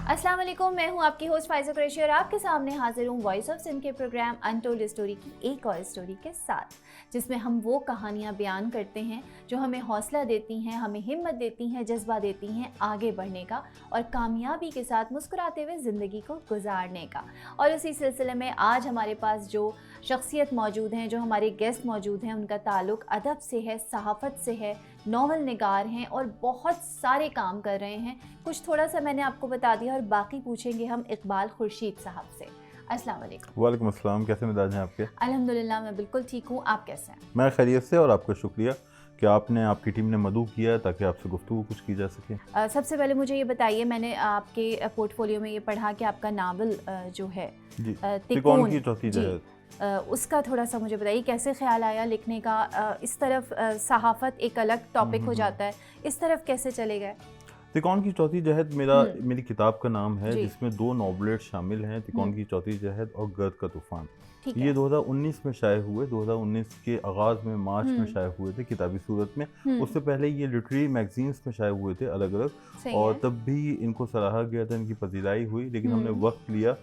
अस्सलाम वालेकुम, मैं हूं आपकी होस्ट फाइज़ा कुरैशी और आपके सामने हाजिर हूं वॉइस ऑफ सिंध के प्रोग्राम अनटोल्ड स्टोरी की एक और स्टोरी के साथ, जिसमें हम वो कहानियां बयान करते हैं जो हमें हौसला देती हैं, हमें हिम्मत देती हैं, जज्बा देती हैं आगे बढ़ने का और कामयाबी के साथ मुस्कुराते हुए ज़िंदगी को गुजारने का। और इसी सिलसिले में आज हमारे पास जो शख्सियत मौजूद हैं, जो हमारे गेस्ट मौजूद हैं, उनका ताल्लुक़ अदब से है, सहाफ़त से है, नॉवल निगार हैं और बहुत सारे काम कर रहे हैं। कुछ थोड़ा सा मैंने आपको बता दिया और बाकी पूछेंगे हम इकबाल खुर्शीद साहब से। अस्सलाम वालेकुम। वालेकुम अस्सलाम, कैसे मिजाज हैं आपके? अल्हम्दुलिल्लाह मैं बिल्कुल ठीक हूँ, आप कैसे हैं? मैं खैरियत से, और आपका शुक्रिया कि आपकी टीम ने मदऊ किया ताकि आपसे गुफ्तगू कुछ की जा सके। सबसे पहले मुझे ये बताइए, मैंने आपके पोर्टफोलियो में ये पढ़ा कि आपका नावल जो है जी, तिकोन की चौथी जहद, उसका थोड़ा सा मुझे बताइए कैसे ख्याल आया लिखने का। इस तरफ सहाफ़त एक अलग टॉपिक हो जाता है, इस तरफ कैसे चले गए? तिकोन की चौथी जहद मेरी किताब का नाम है, जिसमें 2 नॉवलेट शामिल हैं, तिकोन की चौथी जहद और गर्द का तूफ़ान। ये 2019 में शाये हुए, 2019 के आगाज़ में मार्च में शाये हुए थे किताबी सूरत में। उससे पहले ये लिटरेरी मैगजीन्स में शाये हुए थे अलग अलग, और तब भी इनको सराहा गया था, इनकी पजीराई हुई, लेकिन हमने वक्त लिया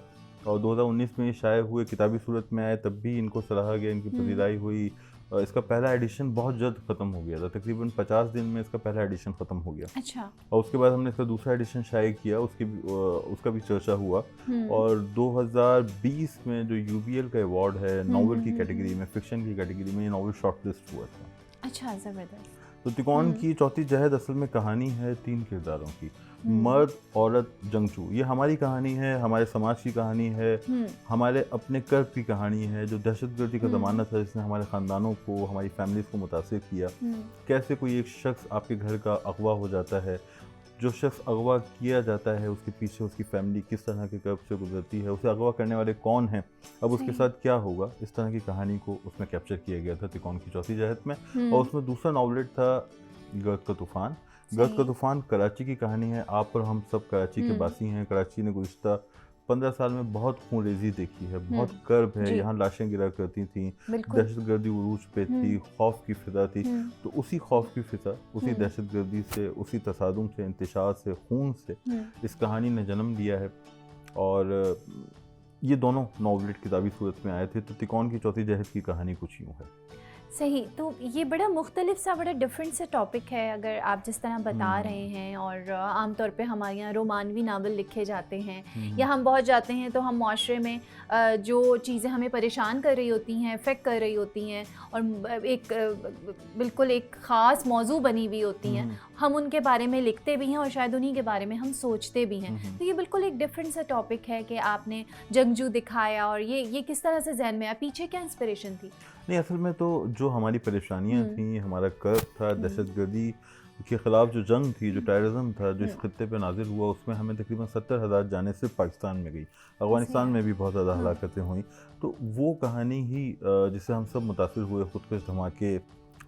और 2019 में ये शाये हुए, किताबी सूरत में आए, तब भी इनको सराहा गया, इनकी पजीराई हुई। इसका पहला एडिशन बहुत जल्द ख़त्म हो गया था, तकरीबन 50 दिन में इसका पहला एडिशन ख़त्म हो गया। अच्छा। और उसके बाद हमने इसका दूसरा एडिशन शाये किया, उसका भी चर्चा हुआ। और 2020 में जो UBL का अवार्ड है नॉवल की कैटेगरी में, फिक्शन की कैटेगरी में, ये नॉवल शॉर्टलिस्ट हुआ था। अच्छा, ज़बरदस्त। तो तिकोन की चौथी जहद असल में कहानी है 3 किरदारों की, मर्द, औरत, जंगजू। ये हमारी कहानी है, हमारे समाज की कहानी है, हमारे अपने कर्ब की कहानी है, जो दहशतगर्दी का ज़माना था जिसने हमारे ख़ानदानों को, हमारी फैमिलीज़ को मुतासिर किया। कैसे कोई एक शख्स आपके घर का अगवा हो जाता है, जो शख्स अगवा किया जाता है उसके पीछे उसकी फैमिली किस तरह के कर्ब से गुजरती है, उसे अगवा करने वाले कौन हैं, अब उसके साथ क्या होगा, इस तरह की कहानी को उसमें कैप्चर किया गया था तिकोन की चौथी जहद में। और उसमें दूसरा नॉवलेट था गर्द का तूफ़ान। गर्द का तूफ़ान कराची की कहानी है। आप और हम सब कराची के बासी हैं। कराची ने गुज़िश्ता 15 साल में बहुत खूनरेज़ी देखी है, बहुत कर्ब है, यहाँ लाशें गिरा करती थीं, दहशतगर्दी उरूज पे थी, खौफ की फ़िज़ा थी। तो उसी खौफ की फ़िज़ा, उसी दहशतगर्दी से, उसी तसादुम से, इंतशार से, खून से इस कहानी ने जन्म लिया है। और ये दोनों नॉवलेट किताबी सूरत में आए थे। तो तिकोन की चौथी जहद की कहानी कुछ यूँ है। सही, तो ये बड़ा मुख्तलिफ सा, बड़ा डिफरेंट सा टॉपिक है अगर आप जिस तरह बता रहे हैं। और आमतौर पे हमारे यहाँ रोमानवी नावल लिखे जाते हैं, या हम बहुत जाते हैं तो हम माशरे में जो चीज़ें हमें परेशान कर रही होती हैं, अफेक्ट कर रही होती हैं, और एक बिल्कुल एक ख़ास मौजू बनी हुई होती हैं, हम उनके बारे में लिखते भी हैं और शायद उन्हीं के बारे में हम सोचते भी हैं। तो ये बिल्कुल एक डिफरेंट सा टॉपिक है कि आपने जंगजू दिखाया, और ये किस तरह से जहन में आया, पीछे क्या इंस्पिरेशन थी? नहीं, असल में तो जो हमारी परेशानियां थी, हमारा कर्ब था, दहशतगर्दी के ख़िलाफ़ जो जंग थी, जो टेररिज्म था, जो इस खत्ते पे नाजिल हुआ, उसमें हमें तकरीबन 70,000 जाने सिर्फ पाकिस्तान में गई। अफ़गानिस्तान में भी बहुत ज़्यादा हलाकतें हुई। तो वो कहानी ही जिससे हम सब मुतासिर हुए, खुदकश धमाके,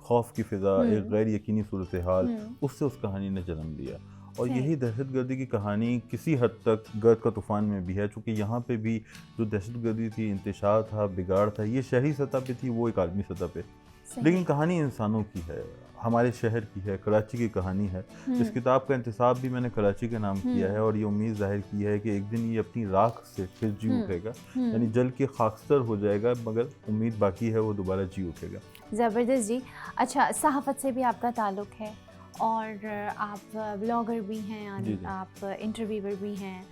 खौफ की फ़िज़ा, एक गैर यकीनी सूरत हाल, उससे उस कहानी ने जन्म लिया। और यही दहशतगर्दी की कहानी किसी हद तक गर्द का तूफ़ान में भी है, चूँकि यहाँ पे भी जो दहशतगर्दी थी, इंतशार था, बिगाड़ था, ये शहरी सतह पे थी, वो एक आलमी सतह पे। लेकिन कहानी इंसानों की है, हमारे शहर की है, कराची की कहानी है। इस किताब का इंतसाब भी मैंने कराची के नाम किया है, और ये उम्मीद जाहिर की है कि एक दिन ये अपनी राख से फिर जी उठेगा, यानी जल के खाकस्तर हो जाएगा, मगर उम्मीद बाकी है वो दोबारा जी उठेगा। ज़बरदस्त जी। अच्छा, सहाफ़त से भी आपका ताल्लुक़ है और आप ब्लॉगर भी हैं, आप इंटरव्यूअर भी हैं।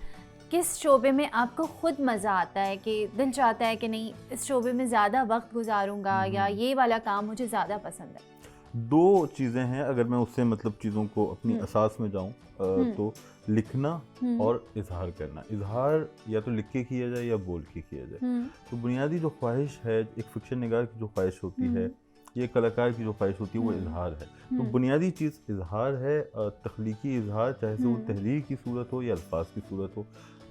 किस शोबे में आपको खुद मज़ा आता है कि दिल चाहता है कि नहीं, इस शोबे में ज़्यादा वक्त गुजारूंगा, या ये वाला काम मुझे ज़्यादा पसंद है? 2 चीज़ें हैं, अगर मैं उससे मतलब चीज़ों को अपनी असास में जाऊँ, तो लिखना और इजहार करना। इजहार या तो लिख के किया जाए या बोल के किया जाए। तो बुनियादी जो ख्वाहिश है, एक फिक्शन निगार की जो ख्वाहिश होती है, ये कलाकार की जो ख्वाहिश होती है, वो इजहार है। तो बुनियादी चीज़ इजहार है, तख्लीकी इजहार, चाहे से वो तहरीर की सूरत हो या अल्फाज की सूरत हो।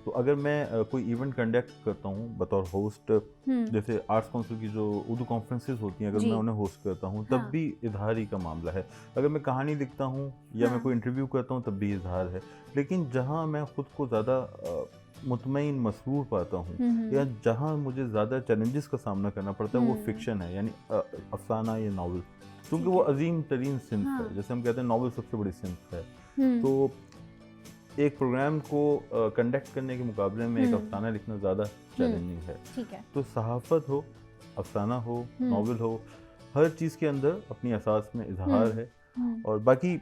तो अगर मैं कोई इवेंट कंडक्ट करता हूँ बतौर होस्ट, जैसे आर्ट्स काउंसिल की जो उर्दू कॉन्फ्रेंसेस होती हैं, अगर मैं उन्हें होस्ट करता हूँ, तब भी इजहार ही का मामला है। अगर मैं कहानी लिखता हूँ या मैं कोई इंटरव्यू करता हूँ, तब भी इजहार है। लेकिन जहाँ मैं ख़ुद को ज़्यादा मुतमईन, मसरूर पाता हूँ, या जहाँ मुझे ज़्यादा चैलेंजेस का सामना करना पड़ता है, वो फिक्शन है, यानी अफसाना या नावल, क्योंकि वो अजीम तरीन सिन्फ है। जैसे हम कहते हैं नॉवल सबसे बड़ी सिन्फ है। तो एक प्रोग्राम को कंडक्ट करने के मुकाबले में एक अफसाना लिखना ज़्यादा चैलेंजिंग है। ठीक है। तो सहाफ़त हो, अफसाना हो, नॉवल हो, हर चीज़ के अंदर अपनी असास में इजहार है। और बाकी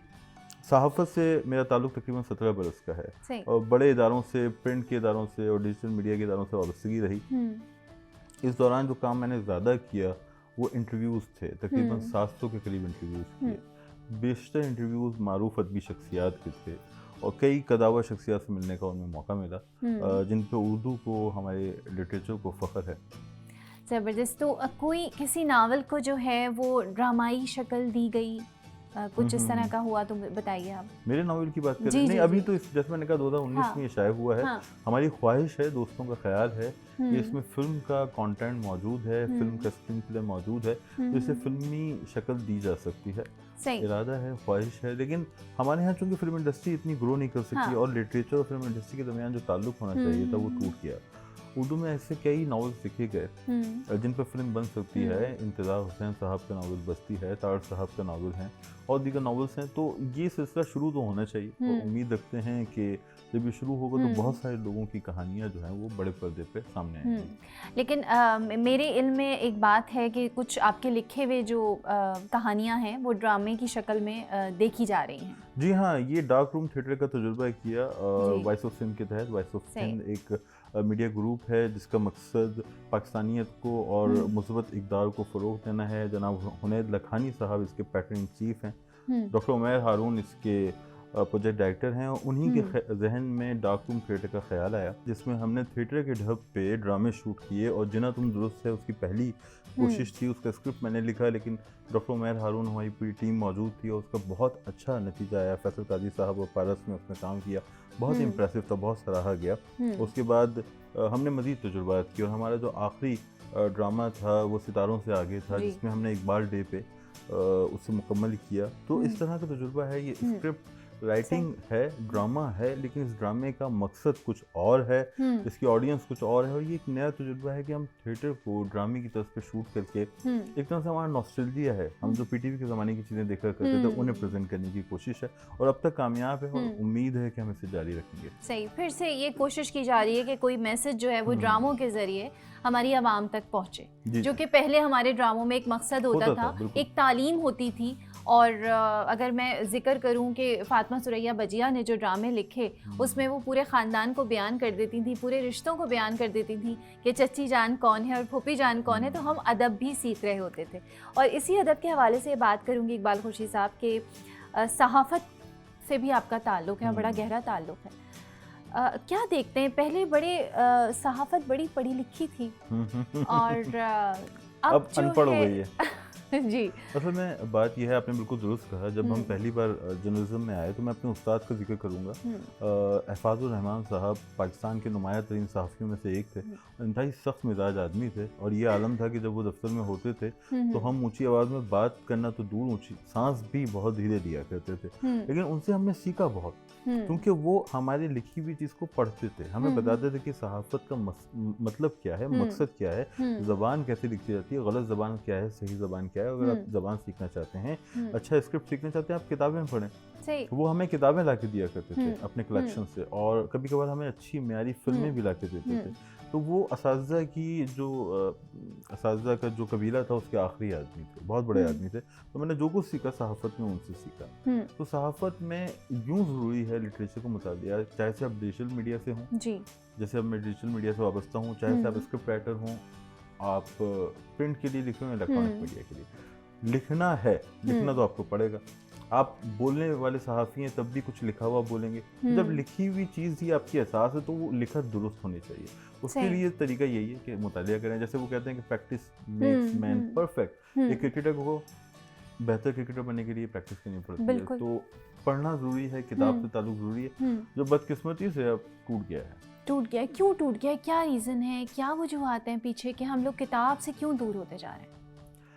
सहाफ़त से मेरा ताल्लुक़ तकरीबन 17 बरस का है और बड़े इदारों से, प्रिंट के इदारों से और डिजिटल मीडिया के इदारों से वाबस्तगी रही। इस दौरान जो काम मैंने ज़्यादा किया वो इंटरव्यूज़ थे, तकरीबन 700 के करीब इंटरव्यूज़ किए। बेशतर इंटरव्यूज़ मारूफ अदबी शख्सियात के थे और कई कदावर शख्सियात से मिलने का उनमें मौका मिला जिन पे उर्दू को, हमारे लिटरेचर को फ़ख्र है। ज़बरदस्त। तो कोई किसी नावल को जो है वो ड्रामाई शक्ल दी गई, कुछ इस तरह का हुआ तो बताइए आप। मेरे नावल की बात करें? नहीं, अभी तो जैसे मैंने कहा 2019 में ये शाये हुआ है। हमारी ख्वाहिश है, दोस्तों का ख्याल है कि इसमें फिल्म का कंटेंट मौजूद है, फिल्म का स्क्रीन प्ले मौजूद है, जिसे फिल्मी शक्ल दी जा सकती है। इरादा है, ख्वाहिश है, लेकिन हमारे यहाँ चूंकि फिल्म इंडस्ट्री इतनी ग्रो नहीं कर सकी और लिटरेचर और फिल्म इंडस्ट्री के दरमियान जो ताल्लुक होना चाहिए था वो टूट गया। उर्दू में ऐसे कई नावल्स लिखे गए जिन पर फिल्म बन सकती है। इंतज़ार हुसैन साहब का नावल बस्ती है, तार साहब का नावल है और दीगर नावल्स हैं। तो ये सिलसिला शुरू तो होना चाहिए और उम्मीद रखते हैं कि जब ये शुरू होगा तो बहुत सारे लोगों की कहानियाँ जो हैं वो बड़े पर्दे पे सामने आएंगी। लेकिन मेरे इल्म में एक बात है कि कुछ आपके लिखे हुए जो कहानियाँ हैं वो ड्रामे की शक्ल में देखी जा रही हैं। जी हाँ, ये डार्क रूम थिएटर का तजुर्बा किया वॉइस ऑफ सिंध के तहत। वॉइस ऑफ सिंध एक मीडिया ग्रुप है जिसका मकसद पाकिस्तानियत को और मुस्बत इक़दार को फ़रोग़ देना है। जनाब हुनैद लखानी साहब इसके पैटर्न इन चीफ हैं, डॉक्टर उमैर हारून इसके प्रोजेक्ट डायरेक्टर हैं। उन्हीं के जहन में डार्क रूम थिएटर का ख्याल आया जिसमें हमने थिएटर के ढब पे ड्रामे शूट किए और जिना तुम दुरुस्त है उसकी पहली कोशिश थी। उसका स्क्रिप्ट मैंने लिखा, लेकिन डॉक्टर उमैर हारून हमारी पूरी टीम मौजूद थी और उसका बहुत अच्छा नतीजा आया। फैसल काजी साहब और पारस में उसने काम किया, बहुत ही इम्प्रेसिव था, बहुत सराहा गया। उसके बाद हमने मज़ीद तजुर्बात किए और हमारा जो आखिरी ड्रामा था वो सितारों से आगे था जिसमें हमने इकबाल डे पे उसे मुकम्मल किया। तो इस तरह का तजुर्बा है। ये स्क्रिप्ट राइटिंग है, ड्रामा है, लेकिन इस ड्रामे का मकसद कुछ और है, इसकी ऑडियंस कुछ और है और ये एक नया तजुर्बा है कि हम थिएटर को ड्रामे की तरफ पे शूट करके एक तरह से हमारा नॉस्टैल्जिया है, हम जो पीटीवी के ज़माने की चीज़ें देखा करते थे उन्हें प्रेजेंट करने की कोशिश है और अब तक कामयाब है और उम्मीद है कि हम इसे जारी रखेंगे। सही, फिर से ये कोशिश की जा रही है कि कोई मैसेज जो है वो ड्रामों के ज़रिए हमारी आवाम तक पहुँचे, जो कि पहले हमारे ड्रामों में एक मकसद होता था, एक तालीम होती थी। और अगर मैं जिक्र करूं कि फातिमा सुरैया बजिया ने जो ड्रामे लिखे उसमें वो पूरे ख़ानदान को बयान कर देती थी, पूरे रिश्तों को बयान कर देती थी कि चच्ची जान कौन है और फूफी जान कौन है। तो हम अदब भी सीख रहे होते थे। और इसी अदब के हवाले से बात करूंगी इकबाल खुर्शीद साहब के सहाफ़त से भी आपका ताल्लुक़ है, बड़ा गहरा ताल्लुक़ है। क्या देखते हैं, पहले बड़े सहाफ़त बड़ी पढ़ी लिखी थी और अब अनपढ़ हो गई है। जी, असल में बात यह है, आपने बिल्कुल दुरुस्त कहा। जब हम पहली बार जर्नलिज्म में आए तो मैं अपने उस्ताद का जिक्र करूँगा। अहफाजुर रहमान साहब पाकिस्तान के नुमाया तरीन सहाफ़ियों में से एक थे, इंतहाई सख्त मिजाज आदमी थे और ये आलम था कि जब वो दफ्तर में होते थे तो हम ऊंची आवाज़ में बात करना तो दूर, ऊंची सांस भी बहुत धीरे दिया करते थे। लेकिन उनसे हमने सीखा बहुत, क्योंकि वो हमारी लिखी हुई चीज़ को पढ़ते थे, हमें बताते थे कि सहाफ़त का मतलब क्या है, मकसद क्या है, ज़बान कैसे लिखी जाती है, गलत ज़बान क्या है, सही ज़बान क्या है। अगर आप ज़बान सीखना चाहते हैं, अच्छा स्क्रिप्ट सीखना चाहते हैं, आप किताबें पढ़ें। वो हमें किताबें ला के दिया करते थे अपने कलेक्शन से और कभी कभार हमें अच्छी म्यारी फिल्में भी ला के देते थे। तो वो असातिज़ा की जो असातिज़ा का जो कबीला था उसके आखिरी आदमी थे, बहुत बड़े आदमी थे। तो मैंने जो कुछ सीखा सहाफ़त में उनसे सीखा। तो सहाफ़त में यूँ ज़रूरी है लिटरेचर को मुतालिया, चाहे से आप डिजिटल मीडिया से हों, जैसे अब मैं डिजिटल मीडिया से वाबस्ता हूँ, चाहे से आप स्क्रिप्ट राइटर हों, आप प्रिंट के लिए लिखे हों, इलेक्ट्रॉनिक मीडिया के लिए लिखना है, लिखना तो आपको पड़ेगा। आप बोलने वाले सहाफ़ी हैं तब भी कुछ लिखा हुआ बोलेंगे। जब लिखी हुई चीज़ ही आपकी एहसास है तो वो लिखत दुरुस्त होनी चाहिए। उसके लिए तरीका यही है कि मुतालिया करें। जैसे वो कहते हैं कि प्रैक्टिस मेक्स मैन परफेक्ट। एक क्रिकेटर को बेहतर क्रिकेटर बनने के लिए प्रैक्टिस करनी पड़ती है, तो पढ़ना ज़रूरी है, किताब से ताल्लुक़ ज़रूरी है। जो बदकिस्मती से अब टूट गया है। टूट गया, क्यों टूट गया, क्या रीज़न है, क्या वजूहात हैं पीछे कि हम लोग किताब से क्यों दूर होते जा रहे हैं?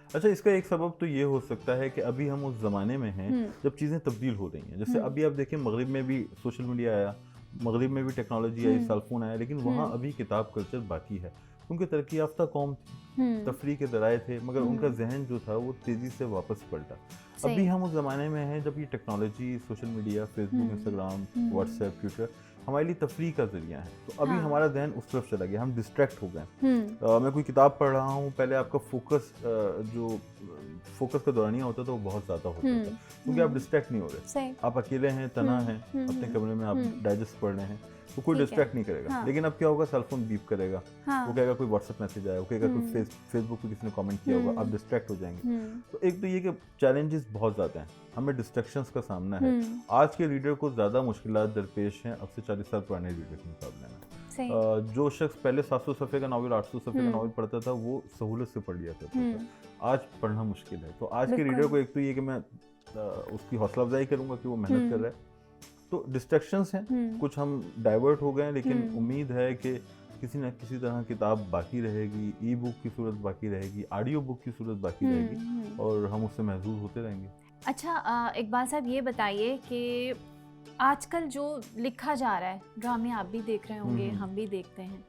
अच्छा, इसका एक सबब तो ये हो सकता है कि अभी हम उस ज़माने में हैं जब चीज़ें तब्दील हो रही हैं। जैसे अभी आप देखें, मगरिब में भी सोशल मीडिया आया, मगरिब में भी टेक्नोलॉजी आई, सेलफोन आया, लेकिन वहाँ अभी किताब कल्चर बाकी है। क्योंकि तरक्की याफ्ता कौम थी, तफरीह के ज़राए थे, मगर उनका जहन जो था वो तेज़ी से वापस पलटा। अभी हम उस ज़माने में हैं जब ये technology, social media, Facebook, Instagram, WhatsApp, Twitter हमारे लिए तफरीह का ज़रिया है। तो अभी हमारा ध्यान उस तरफ चला गया, हम डिस्ट्रैक्ट हो गए। मैं कोई किताब पढ़ रहा हूँ, पहले आपका फोकस का दौरानिया होता था वो बहुत ज़्यादा होता था, क्योंकि आप डिस्ट्रैक्ट नहीं हो रहे, आप अकेले हैं, तना हैं, अपने कमरे में आप डाइजेस्ट पढ़ रहे हैं, तो कोई डिस्ट्रैक्ट नहीं करेगा। लेकिन अब क्या होगा, सेलफोन बीप करेगा, वो कहेगा कोई व्हाट्सएप मैसेज आया, वो कहेगा कोई फेसबुक पे किसी ने कमेंट किया होगा, आप डिस्ट्रैक्ट हो जाएंगे। तो एक तो ये कि चैलेंजेस बहुत ज़्यादा हैं, हमें डिस्ट्रैक्शंस का सामना है। आज के रीडर को ज़्यादा मुश्किलात दरपेश हैं अब से 40 साल पुराने रीडर के मुकाबले में। जो शख्स पहले 700 सफ़े का नावल, 800 सफ़े का नावल पढ़ता था, वो सहूलत से पढ़ लिया करता था। आज पढ़ना मुश्किल है। तो आज के रीडर को एक तो ये कि मैं उसकी हौसला अफजाई करूँगा कि वो मेहनत कर रहा है। तो डिस्ट्रैक्शंस हैं, कुछ हम डाइवर्ट हो गए, लेकिन उम्मीद है कि किसी न किसी तरह किताब बाकी रहेगी, ई बुक की सूरत बाकी रहेगी, ऑडियो बुक की सूरत बाकी रहेगी, और हम उससे महसूस होते रहेंगे। अच्छा, इकबाल साहब ये बताइए कि आजकल जो लिखा जा रहा है, ड्रामे आप भी देख रहे होंगे, हम भी देखते हैं,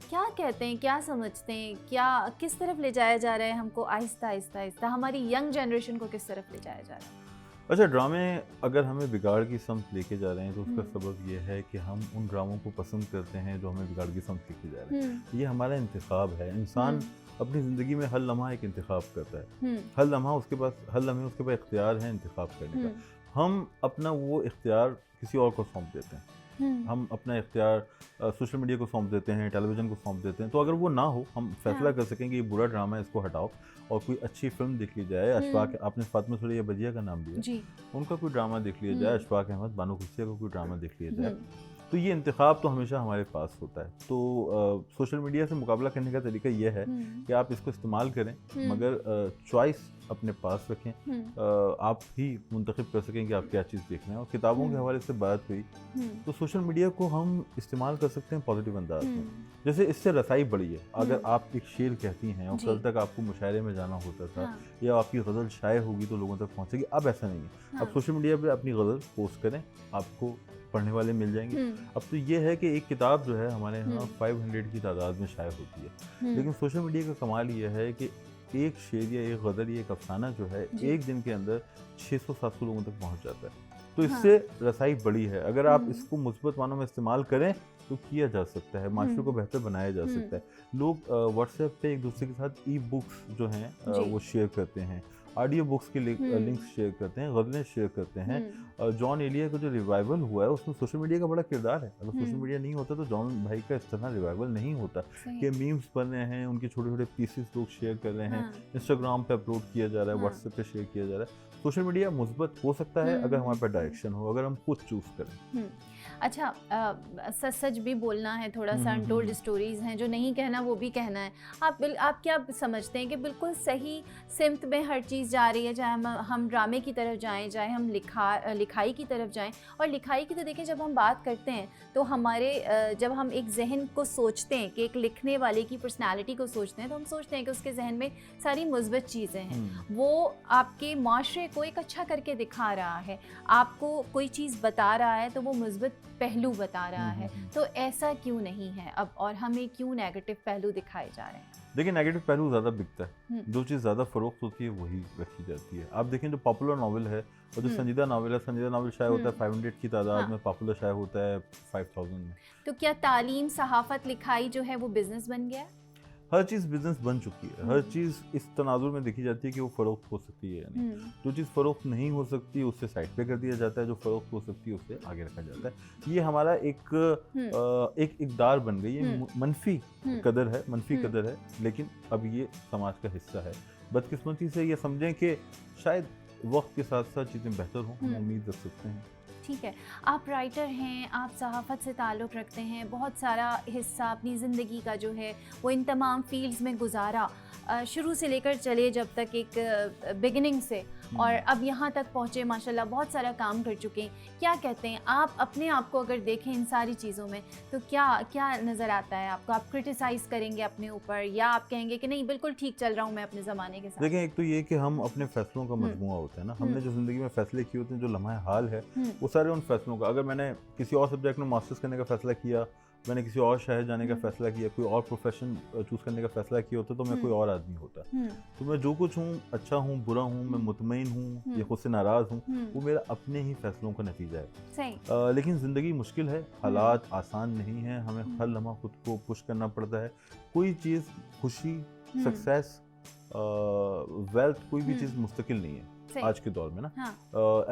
क्या कहते हैं, क्या समझते हैं, क्या किस तरफ ले जाया जा रहा है हमको, आहिस्ता आहिस्ता आहिस्ता हमारी यंग जनरेशन को किस तरफ ले जाया जा रहा है? अच्छा, ड्रामे अगर हमें बिगाड़ की समत लेके जा रहे हैं तो उसका सबब ये है कि हम उन ड्रामों को पसंद करते हैं जो हमें बिगाड़ की समत लेके जा रहे हैं। ये हमारा इंतखाब है। इंसान अपनी ज़िंदगी में हर लम्हा एक इंतखाब करता है, हर लम्हे उसके पास इख्तियार है इंतखाब करने का। हम अपना वो इख्तियार किसी और को सौंप देते हैं। हम अपना इख्तियार सोशल मीडिया को सौंप देते हैं, टेलीविज़न को सौंप देते हैं। तो अगर वो ना हो, हम फैसला कर सकें कि ये बुरा ड्रामा है, इसको हटाओ और कोई अच्छी फिल्म देख ली जाए। अशफाक, आपने फातिमा सुरैया बजिया का नाम लिया, उनका कोई ड्रामा देख लिया जाए, अशफाक अहमद, बानो खुशिया का कोई ड्रामा देख लिया जाए। तो ये इंतखाब तो हमेशा हमारे पास होता है। तो सोशल मीडिया से मुकाबला करने का तरीका ये है कि आप इसको इस्तेमाल करें, मगर चॉइस अपने पास रखें। आप ही मुंतखब कर सकें कि आप क्या चीज़ देख रहे हैं। और किताबों के हवाले से बात हुई, तो सोशल मीडिया को हम इस्तेमाल कर सकते हैं पॉजिटिव अंदाज में। जैसे इससे रसाई बढ़ी है। अगर आप एक शेर कहती हैं और कल तक आपको मुशायरे में जाना होता था, या आपकी गज़ल शाये होगी तो लोगों तक पहुँचेगी, अब ऐसा नहीं है। अब सोशल मीडिया पर अपनी गज़ल पोस्ट करें, आपको पढ़ने वाले मिल जाएंगे। अब तो ये है कि एक किताब जो है हमारे यहाँ 500 की तादाद में शाये होती है, लेकिन सोशल मीडिया का कमाल ये है कि एक शेर या एक गज़ल या एक अफसाना जो है एक दिन के अंदर 600-700 लोगों तक पहुँच जाता है। तो इससे रसाई बड़ी है। अगर आप इसको मुस्बत मानों में इस्तेमाल करें तो किया जा सकता है, माशरे को बेहतर बनाया जा सकता है। लोग व्हाट्सएप पे एक दूसरे के साथ ई बुक्स जो हैं वो शेयर करते हैं, ऑडियो बुक्स के लिंक्स शेयर करते हैं, गज़लें शेयर करते हैं। जॉन एलिया का जो रिवाइवल हुआ है उसमें सोशल मीडिया का बड़ा किरदार है। अगर सोशल मीडिया नहीं होता तो जॉन भाई का इस तरह रिवाइवल नहीं होता। कि मीम्स बन रहे हैं, उनके छोटे छोटे पीसेस लोग शेयर कर रहे हैं, इंस्टाग्राम पे अपलोड किया जा रहा है, व्हाट्सएप पे शेयर किया जा रहा है। सोशल मीडिया मुस्बत हो सकता है अगर हमारे पास डायरेक्शन हो, अगर हम खुद चूज़ करें। अच्छा, सच भी बोलना है, थोड़ा सा अनटोल्ड स्टोरीज़ हैं जो नहीं कहना वो भी कहना है। आप क्या समझते हैं कि बिल्कुल सही सिमत में हर चीज़ जा रही है, चाहे हम ड्रामे की तरफ जाएं, चाहे हम लिखाई की तरफ जाएं। और लिखाई की तो देखें, जब हम बात करते हैं तो हमारे जब हम एक जहन को सोचते हैं कि एक लिखने वाले की पर्सनालिटी को सोचते हैं, तो हम सोचते हैं कि उसके जहन में सारी मुस्बत चीज़ें हैं, वो आपके माशरे को एक अच्छा करके दिखा रहा है, आपको कोई चीज़ बता रहा है तो वो मुस्बत पहलू बता रहा है। तो ऐसा क्यों नहीं है अब, और हमें क्यों नेगेटिव पहलू दिखाए जा रहे हैं? देखिए, नेगेटिव पहलू ज़्यादा बिकता है, जो चीज़ ज़्यादा फ़रोख्त होती है वही रखी जाती है। आप देखें जो पॉपुलर नावल है और जो संजीदा नावल है, संजीदा नावल शाये होता है 500 की तादाद में, पॉपुलर शाये होता है 5000 में। तो क्या तालीम, सहाफ़त, लिखाई जो है वो बिज़नेस बन गया? हर चीज़ बिजनेस बन चुकी है। हर चीज़ इस तनाजुर में देखी जाती है कि वो फ़रोख्त हो सकती है या नहीं। जो चीज़ फ़रोख्त नहीं हो सकती उससे साइड पे कर दिया जाता है, जो फ़रोख्त हो सकती है उससे आगे रखा जाता है। ये हमारा एक इक़दार बन गई है, मनफी कदर है, मनफी कदर है, लेकिन अब ये समाज का हिस्सा है। बदकिस्मती से ये समझें कि शायद वक्त के साथ साथ चीज़ें बेहतर हों, हम उम्मीद रख सकते हैं। ठीक है, आप राइटर हैं, आप सहाफ़त से ताल्लुक़ रखते हैं, बहुत सारा हिस्सा अपनी ज़िंदगी का जो है वो इन तमाम फील्ड्स में गुजारा, शुरू से लेकर चले जब तक एक बिगिनिंग से, और अब यहाँ तक पहुँचे, माशाल्लाह बहुत सारा काम कर चुके हैं। क्या कहते हैं आप अपने आप को अगर देखें इन सारी चीज़ों में, तो क्या नज़र आता है आपको? आप क्रिटिसाइज़ करेंगे अपने ऊपर, या आप कहेंगे कि नहीं बिल्कुल ठीक चल रहा हूँ मैं अपने ज़माने के साथ? देखें, एक तो ये कि हम अपने फ़ैसलों का मजमूआ होता है ना, हमने जो ज़िंदगी में फ़ैसले किए होते हैं, जो लम्हा हाल है वो सारे उन फैसलों का। अगर मैंने किसी और सब्जेक्ट में मास्टर्स करने का फ़ैसला किया मैंने किसी और शहर जाने का फैसला किया, कोई और प्रोफेशन चूज़ करने का फैसला किया होता तो मैं कोई और आदमी होता। तो मैं जो कुछ हूँ, अच्छा हूँ, बुरा हूँ, मैं मुतमईन हूँ या खुद से नाराज़ हूँ, वो मेरा अपने ही फैसलों का नतीजा है। सही। लेकिन ज़िंदगी मुश्किल है, हालात आसान नहीं है, हमें हर लम्हा खुद को पुश करना पड़ता है। कोई चीज़, खुशी, सक्सेस, वेल्थ, कोई भी चीज़ मुस्तकिल नहीं है आज के दौर में ना। हाँ।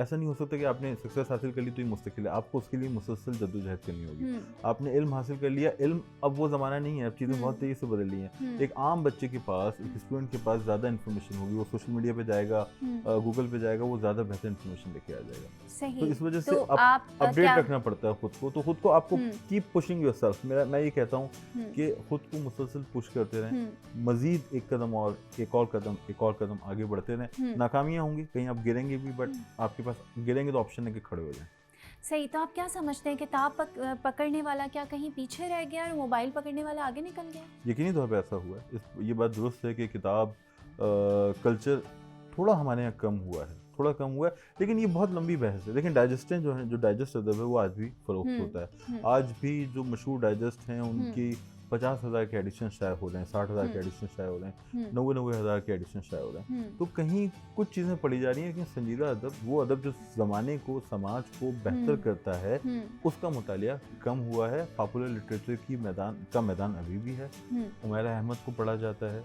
ऐसा नहीं हो सकता कि आपने सक्सेस हासिल कर ली तो ये मुस्तकिल है, आपको उसके लिए मुसलसल जद्दोजहद करनी होगी। आपने इल्म हासिल कर लिया, इल्म अब वो ज़माना नहीं है, अब चीज़ें बहुत तेज़ी से बदल रही हैं। एक आम बच्चे के पास, एक स्टूडेंट के पास ज़्यादा इन्फॉर्मेशन होगी, वो सोशल मीडिया पे जाएगा, गूगल पे जाएगा, वो ज़्यादा बेहतर इन्फॉर्मेशन लेके आ जाएगा। सही। तो इस वजह से अपडेट रखना पड़ता है खुद को, तो खुद को आपको कीप पुशिंग योरसेल्फ। मैं ये कहता हूँ कि खुद को मुसलसल पुश करते रहें, मजीद एक कदम और, एक और कदम आगे बढ़ते रहें। नाकामियाँ होंगी, कहीं आप गिरेंगे भी, बट आपके पास गिरेंगे तो ऑप्शन है कि खड़े हो जाएं। सही। तो आप क्या समझते हैं, किताब पकड़ने वाला क्या कहीं पीछे रह गया और मोबाइल पकड़ने वाला आगे निकल गया? यकीनी तौर पे ऐसा हुआ है। ये बात दुरुस्त है कि किताब कल्चर थोड़ा हमारे यहाँ कम हुआ है, लेकिन ये बहुत लंबी बहस है। लेकिन डाइजेस्टें जो है, जो डाइजेस्ट अदब है, वो आज भी फरोख्त होता है। आज भी जो मशहूर डाइजेस्ट हैं उनकी 50,000 के एडिशन शाये हो रहे हैं, 60,000 के एडिशन शाये हो रहे हैं, 90,000 के एडिशन शाये हो रहे हैं। तो कहीं कुछ चीज़ें पढ़ी जा रही हैं, लेकिन संजीदा अदब, वो अदब जो ज़माने को, समाज को बेहतर करता है, उसका मुतालिया कम हुआ है। पॉपुलर लिटरेचर की मैदान अभी भी है। हुमैरा अहमद को पढ़ा जाता है,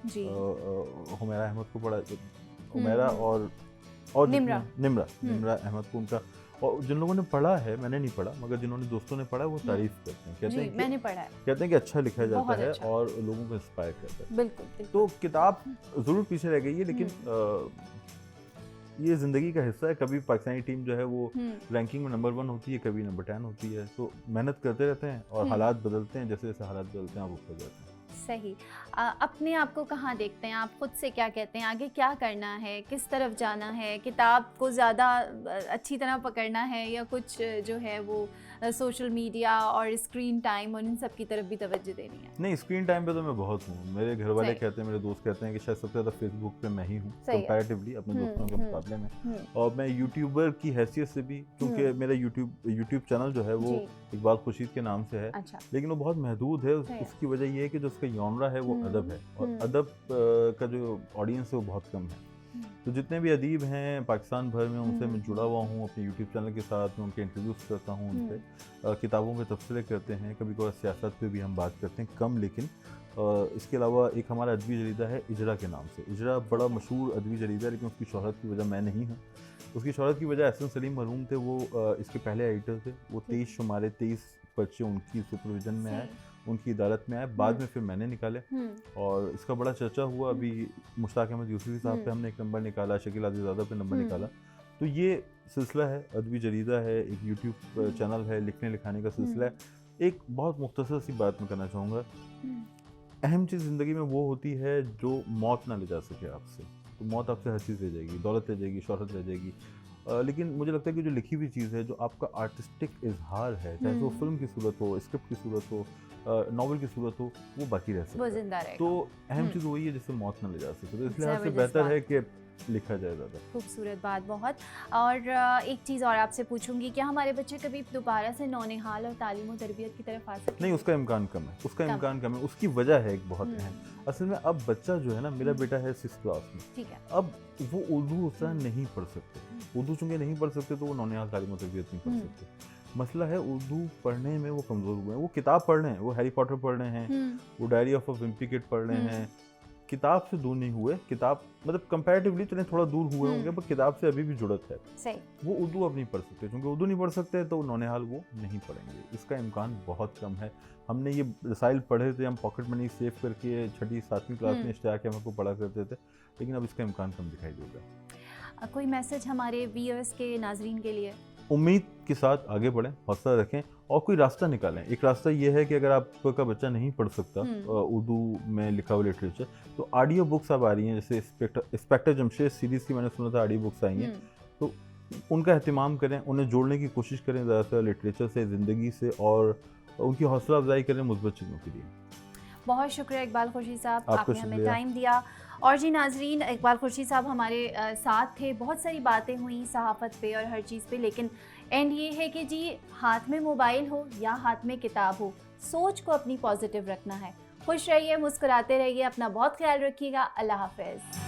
हुमैरा और निम्रा अहमद को, उनका, और जिन लोगों ने पढ़ा है, मैंने नहीं पढ़ा, मगर जिन्होंने दोस्तों ने पढ़ा है वो तारीफ करते हैं, कहते हैं मैंने पढ़ा है, कहते हैं कि अच्छा लिखा जाता है और लोगों को इंस्पायर करता है। बिल्कुल। तो किताब ज़रूर पीछे रह गई है, लेकिन ये ज़िंदगी का हिस्सा है। कभी पाकिस्तानी टीम जो है वो रैंकिंग में नंबर 1 होती है, कभी नंबर 10 होती है। तो मेहनत करते रहते हैं और हालात बदलते हैं, जैसे जैसे हालात बदलते हैं आप ऊपर जाते हैं। सही। अपने आप को कहाँ देखते हैं आप, खुद से क्या कहते हैं, आगे क्या करना है, किस तरफ जाना है? किताब को ज़्यादा अच्छी तरह पकड़ना है या कुछ जो है वो सोशल मीडिया और स्क्रीन टाइम और इन सब की तरफ भी तवज्जो देनी है? नहीं, स्क्रीन टाइम पे तो मैं बहुत हूँ। मेरे घर वाले कहते हैं, मेरे दोस्त कहते हैं कि शायद सबसे ज़्यादा फेसबुक पे मैं ही हूँ कंपैरेटिवली अपने दोस्तों के मुकाबले में। और मैं यूट्यूबर की हैसियत से भी, क्योंकि मेरा यूट्यूब चैनल जो है वो इकबाल खुर्शीद के नाम से है, लेकिन वो बहुत महदूद है। उसकी वजह ये है कि जो उसका जॉनरा है वो अदब है, और अदब का जो ऑडियंस है वो बहुत कम है। तो जितने भी अदीब हैं पाकिस्तान भर में, उनसे मैं जुड़ा हुआ हूँ अपने यूट्यूब चैनल के साथ। मैं उनके इंटरव्यूज़ करता हूँ, उनसे किताबों के तबसरे करते हैं, कभी कभार सियासत पे भी हम बात करते हैं, कम लेकिन। इसके अलावा एक हमारा अदबी जरीदा है इजरा के नाम से। इजरा बड़ा मशहूर अदबी जरीदा है, लेकिन उसकी शोहरत की वजह मैं नहीं हूँ। उसकी शोहरत की वजह एहसन सलीम मरहूम थे, वो इसके पहले एडिटर थे। वो 23 शुमारे 23 पर्चे उनकी सुपरविजन में आए, उनकी अदालत में आए, बाद में फिर मैंने निकाले और इसका बड़ा चर्चा हुआ। अभी मुश्ताक अहमद यूसुफी साहब पे हमने एक नंबर निकाला, शकील आदिज़ादा पे नंबर निकाला। तो ये सिलसिला है, अदबी जरीदा है, एक यूट्यूब चैनल है, लिखने लिखाने का सिलसिला है। एक बहुत मुख्तसर सी बात मैं करना चाहूँगा, अहम चीज़ ज़िंदगी में वो होती है जो मौत ना ले जा सके आपसे। तो मौत आपसे हर चीज़ ले जाएगी, दौलत ले जाएगी, शोहरत ले जाएगी, लेकिन मुझे लगता है कि जो लिखी हुई चीज़ है, जो आपका आर्टिस्टिक इजहार है, चाहे वो फिल्म की सूरत हो, स्क्रिप्ट की सूरत हो, नॉवल की सूरत हो, वो बाकी रह सकता है, वो जिंदा रहेगा। तो अहम चीज़ वही है जिससे मौत न ले जा सके। तो इसलिए आपसे बेहतर है कि लिखा जाए ज़्यादा। खूबसूरत बात बहुत। और एक चीज़ और आपसे पूछूंगी, क्या हमारे बच्चे कभी दोबारा से नौनिहाल और तालीम और तरबियत की तरफ आ सकते हैं? नहीं, उसका इम्कान कम है। उसकी वजह है एक बहुत अहम। असल में अब बच्चा जो है ना, मेरा बेटा है 6th क्लास में, ठीक है, अब वो उर्दू उस तरह नहीं पढ़ सकते। उर्दू चूँकि नहीं पढ़ सकते तो वो नौनिहाल तालीम और तरबियत नहीं पढ़ सकते। मसला है उर्दू पढ़ने में वो कमज़ोर हुए हैं। वो किताब पढ़ रहे हैं, वो हैरी पॉटर पढ़ रहे हैं, वो diary of a Wimpy kid पढ़ रहे हैं, किताब से दूर नहीं हुए। किताब मतलब कंपैरेटिवली चलें थोड़ा दूर हुए होंगे, पर किताब से अभी भी जुड़त है। सही। वो उर्दू अब नहीं पढ़ सकते, क्योंकि उर्दू नहीं पढ़ सकते तो नौनिहाल वो नहीं पढ़ेंगे। इसका इम्कान बहुत कम है। हमने ये रसाइल पढ़े थे, हम पॉकेट मनी सेव करके 6ठी 7वीं क्लास में इश्तियाक अहमद को पढ़ा करते थे, लेकिन अब इसका इम्कान कम दिखाई देगा। कोई मैसेज हमारे व्यूअर्स के, नाजरीन के लिए? उम्मीद के साथ आगे बढ़ें, हौसला रखें और कोई रास्ता निकालें। एक रास्ता ये है कि अगर आपका बच्चा नहीं पढ़ सकता उर्दू में लिखा हुआ लिटरेचर, तो ऑडियो बुक्स अब आ रही हैं, जैसे इंस्पेक्टर जमशेद सीरीज़ की मैंने सुना था ऑडियो बुक्स आई हैं, तो उनका एहतिमाम करें, उन्हें जोड़ने की कोशिश करें ज़्यादातर लिटरेचर से, ज़िंदगी से, और उनकी हौसला अफजाई करें मुस्बत चीज़ों के लिए। बहुत शुक्रिया इकबाल खुर्शीद साहब, आपने हमें टाइम दिया। और जी नाजरीन, इकबाल खुर्शीद साहब हमारे साथ थे। बहुत सारी बातें हुई सहाफ़त पे और हर चीज़ पे, लेकिन एंड ये है कि जी हाथ में मोबाइल हो या हाथ में किताब हो, सोच को अपनी पॉजिटिव रखना है। खुश रहिए, मुस्कुराते रहिए, अपना बहुत ख्याल रखिएगा। अल्लाह हाफिज़।